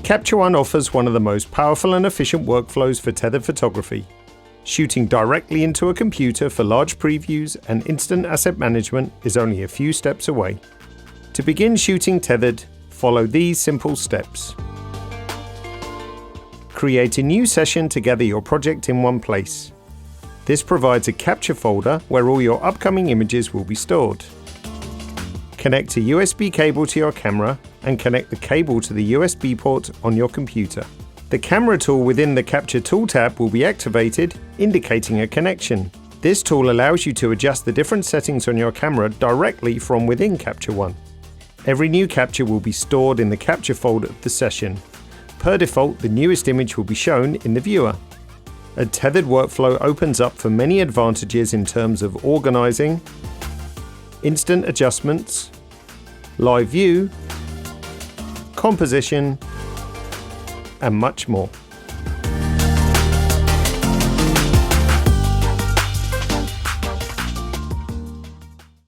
Capture One offers one of the most powerful and efficient workflows for tethered photography. Shooting directly into a computer for large previews and instant asset management is only a few steps away. To begin shooting tethered, follow these simple steps. Create a new session to gather your project in one place. This provides a capture folder where all your upcoming images will be stored. Connect a USB cable to your camera and connect the cable to the USB port on your computer. The camera tool within the Capture Tool tab will be activated, indicating a connection. This tool allows you to adjust the different settings on your camera directly from within Capture One. Every new capture will be stored in the capture folder of the session. Per default, the newest image will be shown in the viewer. A tethered workflow opens up for many advantages in terms of organizing, instant adjustments, live view, composition, and much more.